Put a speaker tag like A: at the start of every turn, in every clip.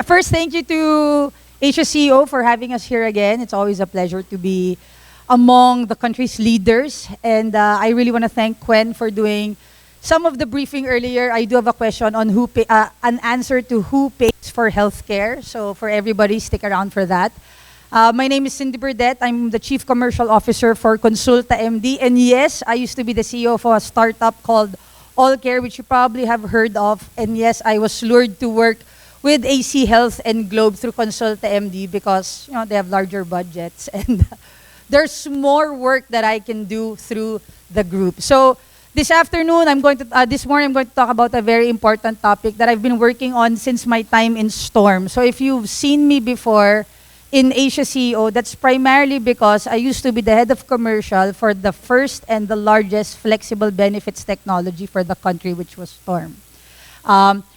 A: First, thank you to Asia CEO for having us here again. It's always a pleasure to be among the country's leaders. And I really want to thank Quen for doing some of the briefing earlier. I do have a question on an answer to who pays for healthcare. So for everybody, stick around for that. My name is Cindy Burdette. I'm the Chief Commercial Officer for KonsultaMD. And yes, I used to be the CEO of a startup called AllCare, which you probably have heard of. And yes, I was lured to work with AC Health and Globe through KonsultaMD because they have larger budgets and there's more work that I can do through the group. So this morning I'm going to talk about a very important topic that I've been working on since my time in Storm. So if you've seen me before in Asia CEO, that's primarily because I used to be the head of commercial for the first and the largest flexible benefits technology for the country, which was Storm.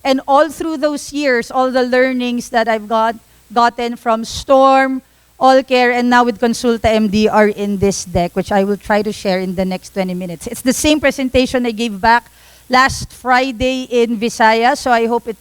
A: And all through those years, all the learnings that I've gotten from Storm, AllCare, and now with KonsultaMD are in this deck, which I will try to share in the next 20 minutes. It's the same presentation I gave back last Friday in Visayas, so I hope it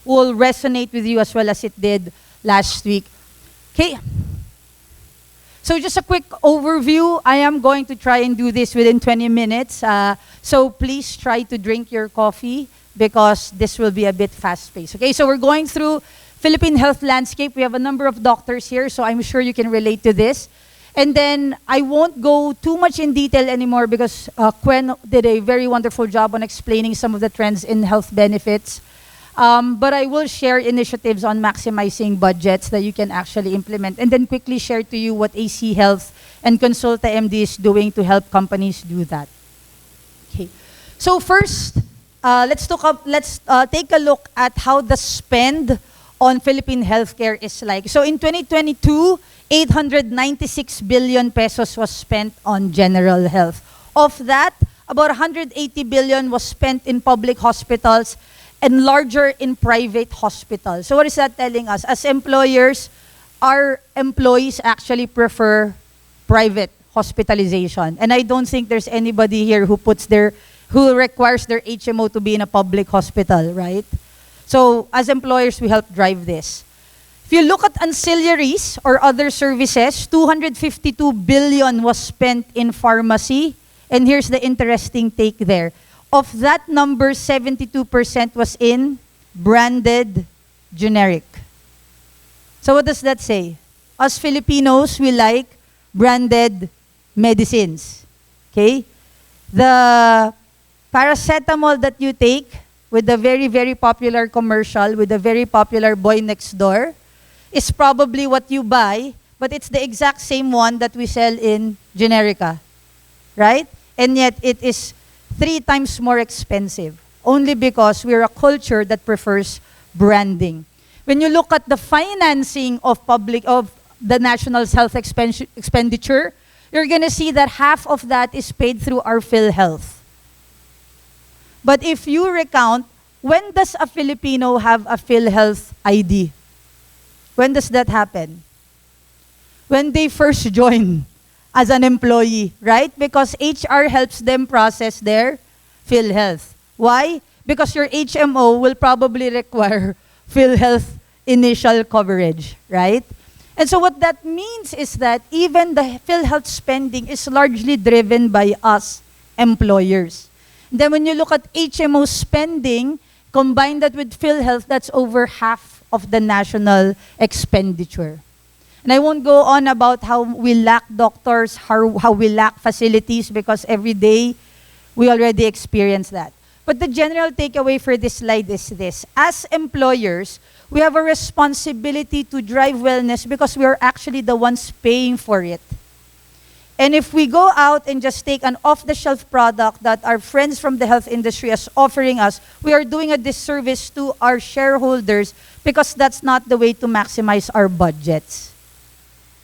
A: will resonate with you as well as it did last week. Okay. So just a quick overview. I am going to try and do this within 20 minutes. So please try to drink your coffee because this will be a bit fast-paced. Okay, so we're going through Philippine health landscape. We have a number of doctors here, so I'm sure you can relate to this. And then I won't go too much in detail anymore because Quen did a very wonderful job on explaining some of the trends in health benefits. But I will share initiatives on maximizing budgets that you can actually implement and then quickly share to you what AC Health and KonsultaMD is doing to help companies do that. Okay. So first, let's take a look at how the spend on Philippine healthcare is like. So in 2022, 896 billion pesos was spent on general health. Of that, about 180 billion was spent in public hospitals and larger in private hospitals. So what is that telling us? As employers, our employees actually prefer private hospitalization. And I don't think there's anybody here who requires their HMO to be in a public hospital, right? So as employers, we help drive this. If you look at ancillaries or other services, 252 billion was spent in pharmacy. And here's the interesting take there. Of that number, 72% was in branded generic. So what does that say? Us Filipinos, we like branded medicines. Okay? The paracetamol that you take with the very, very popular commercial, with the very popular boy next door, is probably what you buy, but it's the exact same one that we sell in generica. Right? And yet it is 3 times more expensive, only because we're a culture that prefers branding. When you look at the financing of the national health expenditure, you're going to see that half of that is paid through our PhilHealth. But if you recount, when does a Filipino have a PhilHealth ID? When does that happen? When they first join as an employee, right? Because HR helps them process their PhilHealth. Why? Because your HMO will probably require PhilHealth initial coverage, right? And so what that means is that even the PhilHealth spending is largely driven by us employers. And then when you look at HMO spending, combine that with PhilHealth, that's over half of the national expenditure. And I won't go on about how we lack doctors, how we lack facilities, because every day we already experience that. But the general takeaway for this slide is this. As employers, we have a responsibility to drive wellness because we are actually the ones paying for it. And if we go out and just take an off-the-shelf product that our friends from the health industry is offering us, we are doing a disservice to our shareholders because that's not the way to maximize our budgets.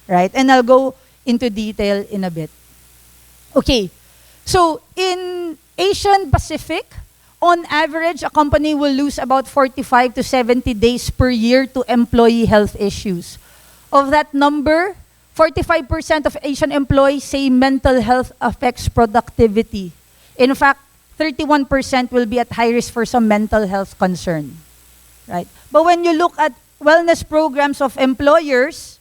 A: Right? And I'll go into detail in a bit. Okay. So in Asian Pacific, on average, a company will lose about 45 to 70 days per year to employee health issues. Of that number, 45% of Asian employees say mental health affects productivity. In fact, 31% will be at high risk for some mental health concern. Right? But when you look at wellness programs of employers,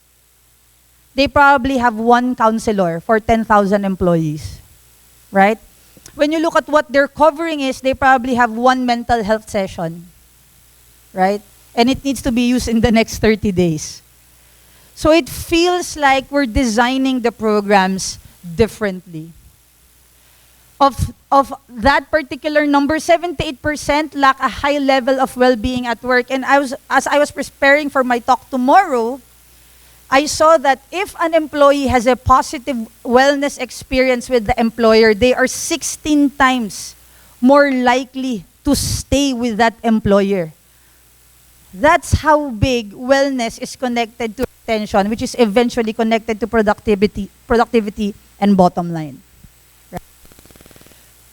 A: they probably have one counselor for 10,000 employees, right? When you look at what they're covering is, they probably have one mental health session, right? And it needs to be used in the next 30 days. So it feels like we're designing the programs differently. Of that particular number, 78% lack a high level of well-being at work. And as I was preparing for my talk tomorrow, I saw that if an employee has a positive wellness experience with the employer, they are 16 times more likely to stay with that employer. That's how big wellness is connected to retention, which is eventually connected to productivity and bottom line. Right?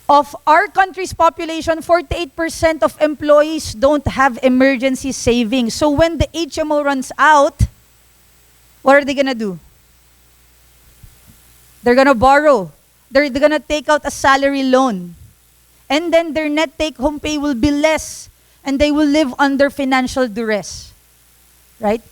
A: Of our country's population, 48% of employees don't have emergency savings. So when the HMO runs out, what are they gonna do? They're gonna borrow. They're gonna take out a salary loan. And then their net take-home pay will be less. And they will live under financial duress. Right?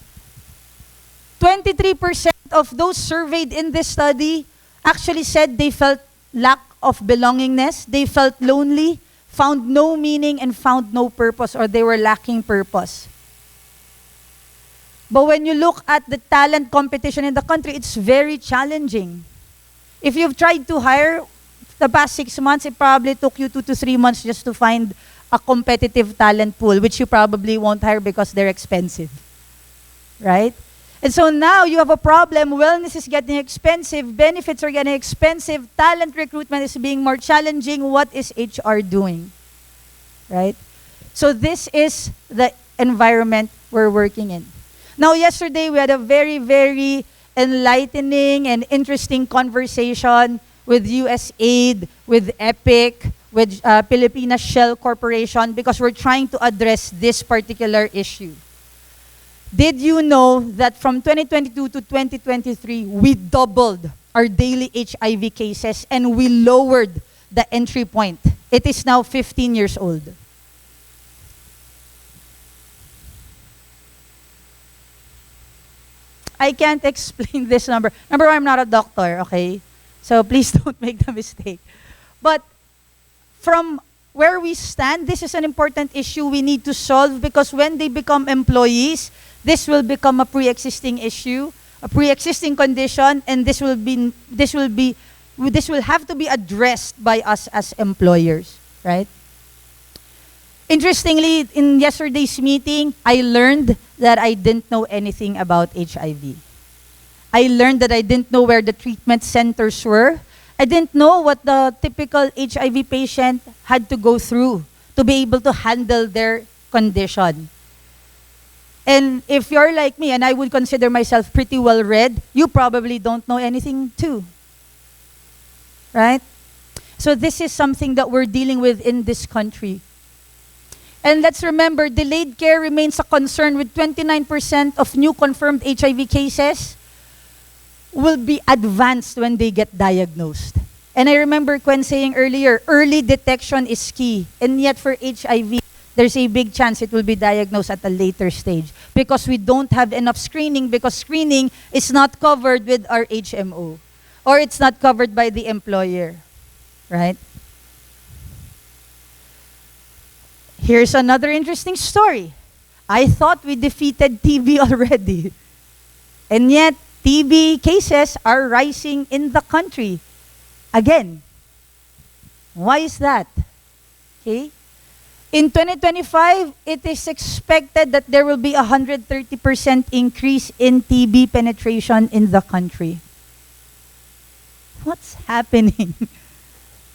A: 23% of those surveyed in this study actually said they felt lack of belongingness, they felt lonely, found no meaning, and found no purpose, or they were lacking purpose. But when you look at the talent competition in the country, it's very challenging. If you've tried to hire the past 6 months, it probably took you 2 to 3 months just to find a competitive talent pool, which you probably won't hire because they're expensive. Right? And so now you have a problem. Wellness is getting expensive. Benefits are getting expensive. Talent recruitment is being more challenging. What is HR doing? Right? So this is the environment we're working in. Now, yesterday we had a very, very enlightening and interesting conversation with USAID, with EPIC, with Pilipinas Shell Corporation, because we're trying to address this particular issue. Did you know that from 2022 to 2023, we doubled our daily HIV cases and we lowered the entry point? It is now 15 years old. I can't explain this number. Number one, I'm not a doctor, okay? So please don't make the mistake. But from where we stand, this is an important issue we need to solve, because when they become employees, this will become a pre-existing issue, a pre-existing condition, and this will have to be addressed by us as employers, right? Interestingly, in yesterday's meeting, I learned that I didn't know anything about HIV. I learned that I didn't know where the treatment centers were. I didn't know what the typical HIV patient had to go through to be able to handle their condition. And if you're like me, and I would consider myself pretty well read, you probably don't know anything too. Right? So this is something that we're dealing with in this country. And let's remember, delayed care remains a concern, with 29% of new confirmed HIV cases will be advanced when they get diagnosed. And I remember Gwen saying earlier, early detection is key. And yet for HIV, there's a big chance it will be diagnosed at a later stage because we don't have enough screening, because screening is not covered with our HMO, or it's not covered by the employer, right? Here's another interesting story. I thought we defeated TB already. And yet, TB cases are rising in the country. Again. Why is that? Okay. In 2025, it is expected that there will be a 130% increase in TB penetration in the country. What's happening?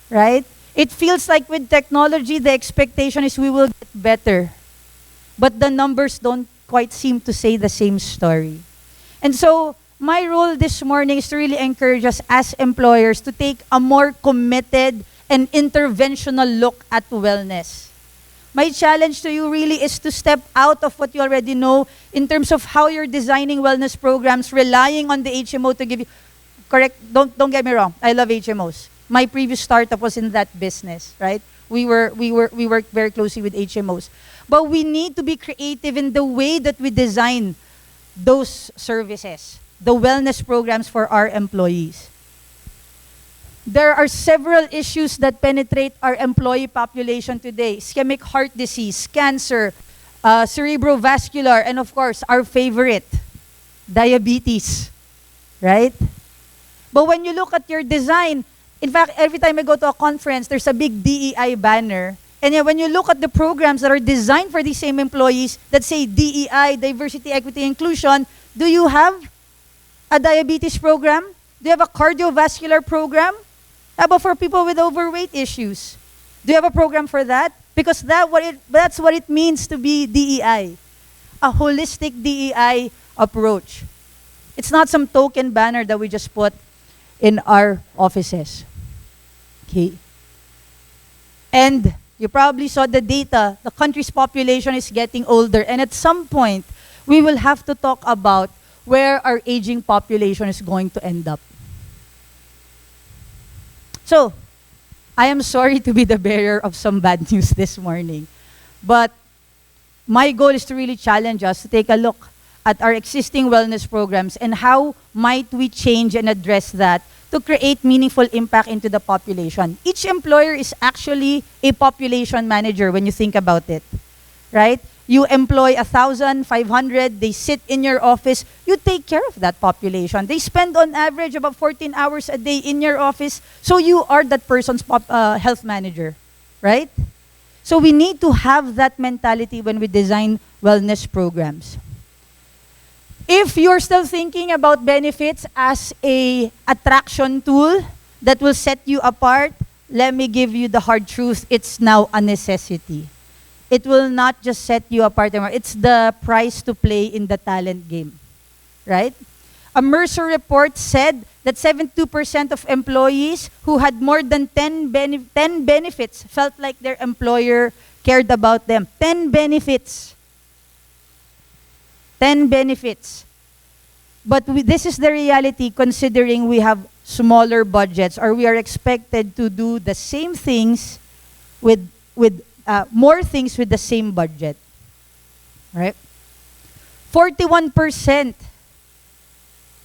A: Right? It feels like with technology, the expectation is we will get better. But the numbers don't quite seem to say the same story. And so, my role this morning is to really encourage us as employers to take a more committed and interventional look at wellness. My challenge to you really is to step out of what you already know in terms of how you're designing wellness programs, relying on the HMO to give you, correct, don't get me wrong, I love HMOs. My previous startup was in that business, right? We work very closely with HMOs. But we need to be creative in the way that we design those services, the wellness programs for our employees. There are several issues that penetrate our employee population today. Ischemic heart disease, cancer, cerebrovascular, and of course, our favorite, diabetes, right? But when you look at your design, in fact, every time I go to a conference, there's a big DEI banner. And yet when you look at the programs that are designed for these same employees that say DEI, diversity, equity, inclusion, do you have a diabetes program? Do you have a cardiovascular program? How about for people with overweight issues? Do you have a program for that? Because that's what it means to be DEI, a holistic DEI approach. It's not some token banner that we just put in our offices. Okay. And you probably saw the data. The country's population is getting older. And at some point, we will have to talk about where our aging population is going to end up. So, I am sorry to be the bearer of some bad news this morning. But my goal is to really challenge us to take a look at our existing wellness programs and how might we change and address that to create meaningful impact into the population. Each employer is actually a population manager when you think about it, right? You employ 1,500, they sit in your office, you take care of that population. They spend on average about 14 hours a day in your office, so you are that person's health manager, right? So we need to have that mentality when we design wellness programs. If you're still thinking about benefits as a attraction tool that will set you apart, let me give you the hard truth, it's now a necessity. It will not just set you apart anymore. It's the price to play in the talent game, right? A Mercer report said that 72% of employees who had more than 10 benefits felt like their employer cared about them. 10 benefits. 10 benefits. But this is the reality considering we have smaller budgets or we are expected to do the same things with more things with the same budget, right? 41%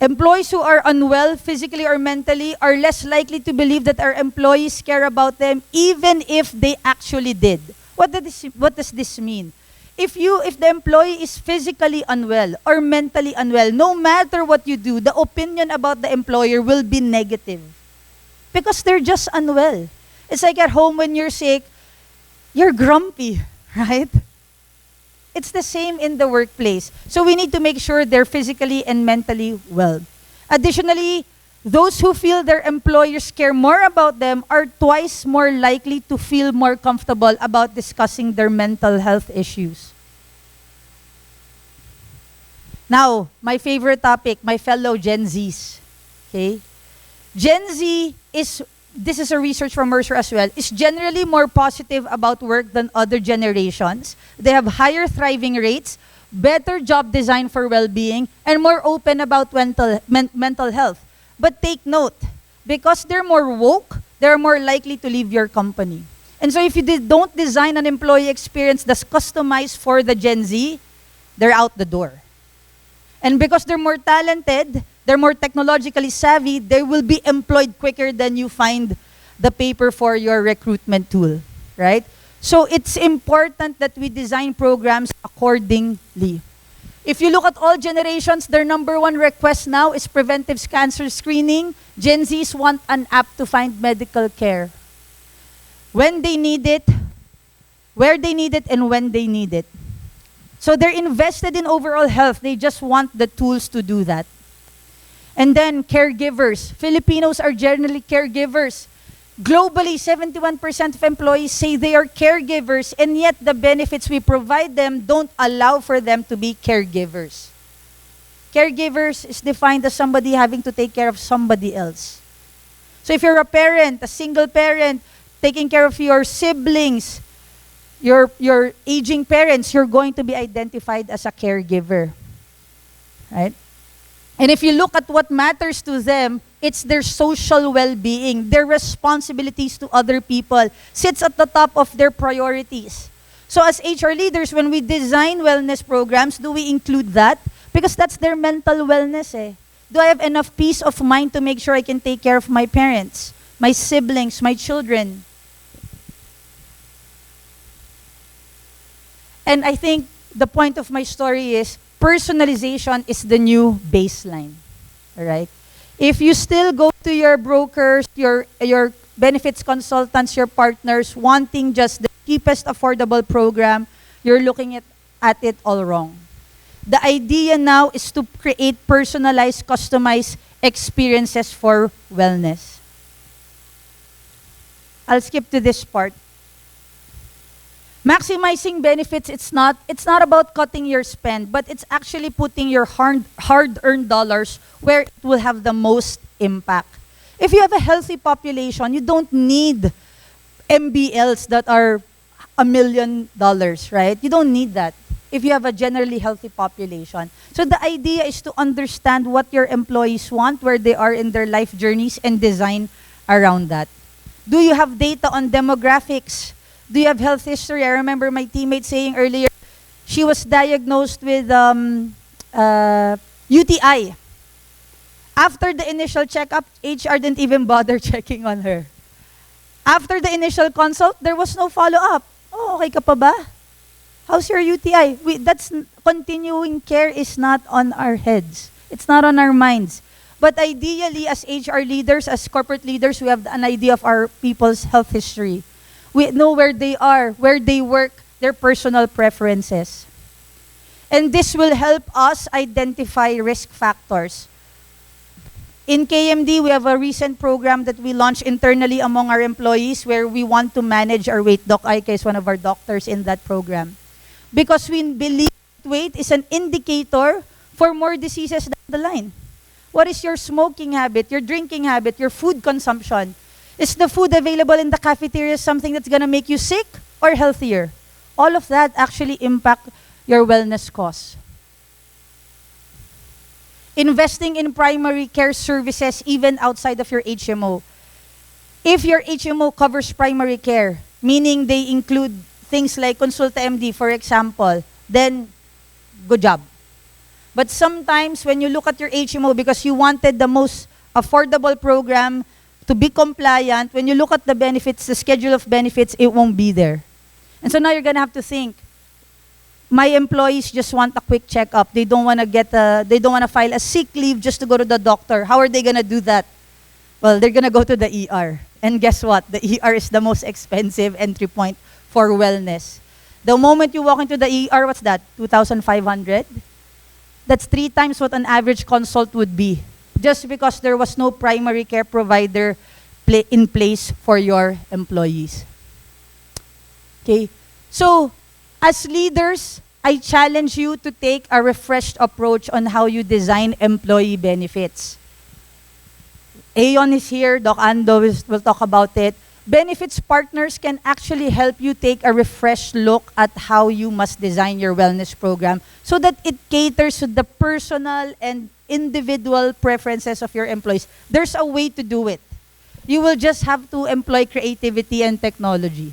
A: employees who are unwell physically or mentally are less likely to believe that our employees care about them even if they actually did. What does this mean? If the employee is physically unwell or mentally unwell, no matter what you do, the opinion about the employer will be negative because they're just unwell. It's like at home when you're sick, you're grumpy, right? It's the same in the workplace. So we need to make sure they're physically and mentally well. Additionally, those who feel their employers care more about them are twice more likely to feel more comfortable about discussing their mental health issues. Now, my favorite topic, my fellow Gen Zs. Okay? Gen Z is, this is a research from Mercer as well, is generally more positive about work than other generations. They have higher thriving rates, better job design for well-being, and more open about mental health. But take note, because they're more woke, they're more likely to leave your company. And so if you don't design an employee experience that's customized for the Gen Z, they're out the door. And because they're more talented, they're more technologically savvy, they will be employed quicker than you find the paper for your recruitment tool, right? So it's important that we design programs accordingly. If you look at all generations, their number one request now is preventive cancer screening. Gen Zs want an app to find medical care. When they need it, where they need it, and when they need it. So they're invested in overall health. They just want the tools to do that. And then caregivers. Filipinos are generally caregivers. Globally, 71% of employees say they are caregivers, and yet the benefits we provide them don't allow for them to be caregivers. Caregivers is defined as somebody having to take care of somebody else. So if you're a parent, a single parent, taking care of your siblings, your aging parents, you're going to be identified as a caregiver. Right? And if you look at what matters to them, it's their social well-being, their responsibilities to other people, sits at the top of their priorities. So as HR leaders, when we design wellness programs, do we include that? Because that's their mental wellness eh. Do I have enough peace of mind to make sure I can take care of my parents, my siblings, my children? And I think the point of my story is personalization is the new baseline. All right? If you still go to your brokers, your benefits consultants, your partners, wanting just the cheapest affordable program, you're looking at it all wrong. The idea now is to create personalized, customized experiences for wellness. I'll skip to this part. Maximizing benefits, it's not about cutting your spend, but it's actually putting your hard-earned dollars where it will have the most impact. If you have a healthy population, you don't need MBLs that are $1 million, right? You don't need that if you have a generally healthy population. So the idea is to understand what your employees want, where they are in their life journeys, and design around that. Do you have data on demographics? Do you have health history? I remember my teammate saying earlier, she was diagnosed with UTI. After the initial checkup, HR didn't even bother checking on her. After the initial consult, there was no follow-up. Oh, okay ka pa ba? How's your UTI? That's continuing care is not on our heads. It's not on our minds. But ideally, as HR leaders, as corporate leaders, we have an idea of our people's health history. We know where they are, where they work, their personal preferences. And this will help us identify risk factors. In KMD, we have a recent program that we launched internally among our employees where we want to manage our weight. Doc Aika is one of our doctors in that program. Because we believe weight is an indicator for more diseases down the line. What is your smoking habit, your drinking habit, your food consumption? Is the food available in the cafeteria something that's going to make you sick or healthier? All of that actually impact your wellness costs. Investing in primary care services even outside of your HMO. If your HMO covers primary care, meaning they include things like KonsultaMD, for example, then good job. But sometimes when you look at your HMO because you wanted the most affordable program to be compliant, when you look at the benefits, the schedule of benefits, it won't be there. And so now you're gonna have to think, my employees just want a quick checkup. They don't want to file a sick leave just to go to the doctor. How are they gonna do that? Well, they're gonna go to the ER. And guess what? The ER is the most expensive entry point for wellness. The moment you walk into the ER, what's that? 2,500? That's 3 times what an average consult would be. Just because there was no primary care provider in place for your employees. Okay? So, as leaders, I challenge you to take a refreshed approach on how you design employee benefits. Aeon is here, Doc Ando will talk about it. Benefits partners can actually help you take a refreshed look at how you must design your wellness program so that it caters to the personal and individual preferences of your employees. There's a way to do it. You will just have to employ creativity and technology.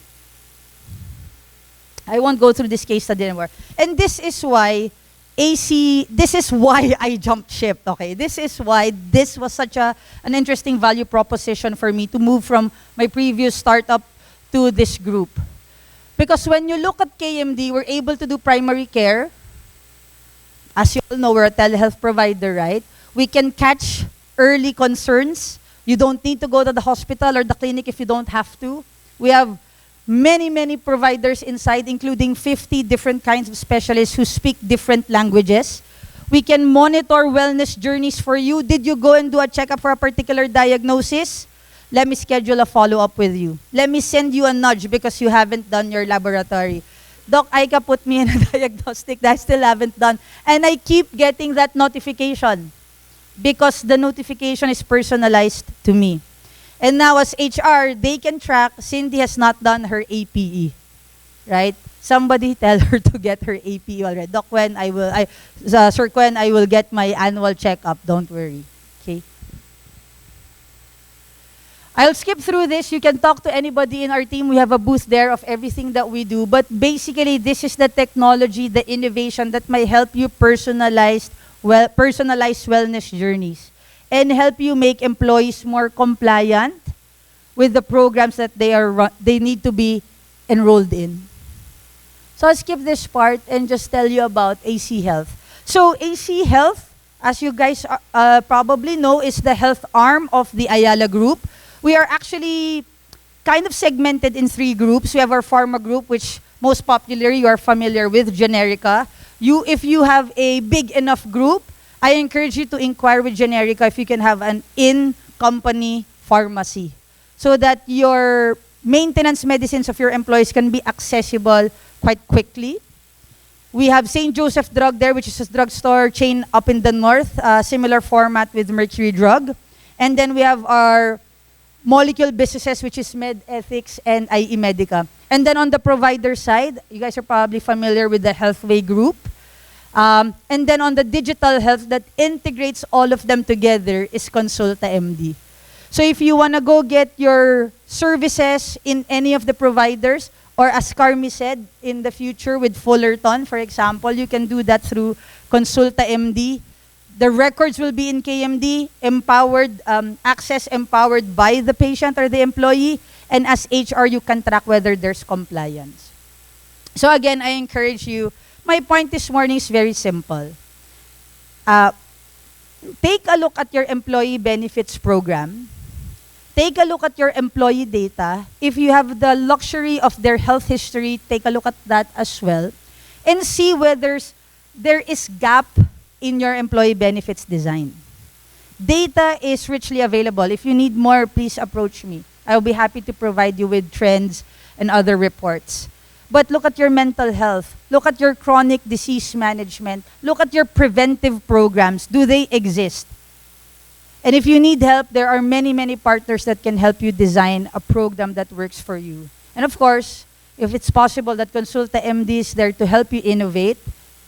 A: I won't go through this case study anymore. And this is why I jumped ship, okay? This is why this was such an interesting value proposition for me to move from my previous startup to this group. Because when you look at KMD, we're able to do primary care. As you all know, we're a telehealth provider, right? We can catch early concerns. You don't need to go to the hospital or the clinic if you don't have to. We have many providers inside, including 50 different kinds of specialists who speak different languages. We can monitor wellness journeys for you. Did you go and do a checkup for a particular diagnosis? Let me schedule a follow-up with you. Let me send you a nudge because you haven't done your laboratory. Doc Aika put me in a diagnostic that I still haven't done. And I keep getting that notification because the notification is personalized to me. And now as HR, they can track, Cindy has not done her APE, right? Somebody tell her to get her APE already. Doc Quen, Sir Quen, I will get my annual checkup, don't worry, okay? I'll skip through this. You can talk to anybody in our team. We have a booth there of everything that we do. But basically, this is the technology, the innovation that might help you personalize wellness journeys and help you make employees more compliant with the programs that they need to be enrolled in. So I'll skip this part and just tell you about AC Health. So AC Health, as you guys probably know, is the health arm of the Ayala Group. We are actually kind of segmented in 3 groups. We have our pharma group, which most popularly you are familiar with, Generica. If you have a big enough group, I encourage you to inquire with Generica if you can have an in-company pharmacy so that your maintenance medicines of your employees can be accessible quite quickly. We have St. Joseph Drug there, which is a drugstore chain up in the north, similar format with Mercury Drug. And then we have our molecule businesses, which is Med Ethics and IE Medica. And then on the provider side, you guys are probably familiar with the Healthway Group. And then on the digital health that integrates all of them together is KonsultaMD. So if you want to go get your services in any of the providers, or as Carmi said, in the future with Fullerton, for example, you can do that through KonsultaMD. The records will be in KMD, access empowered by the patient or the employee, and as HR, you can track whether there's compliance. So again, I encourage you, my point this morning is very simple. Take a look at your employee benefits program. Take a look at your employee data. If you have the luxury of their health history, take a look at that as well. And see whether there is gap in your employee benefits design. Data is richly available. If you need more, please approach me. I will be happy to provide you with trends and other reports. But look at your mental health. Look at your chronic disease management. Look at your preventive programs. Do they exist? And if you need help, there are many, many partners that can help you design a program that works for you. And of course, if it's possible that KonsultaMD is there to help you innovate,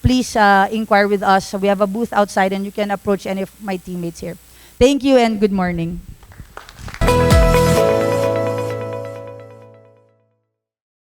A: please inquire with us. We have a booth outside and you can approach any of my teammates here. Thank you and good morning.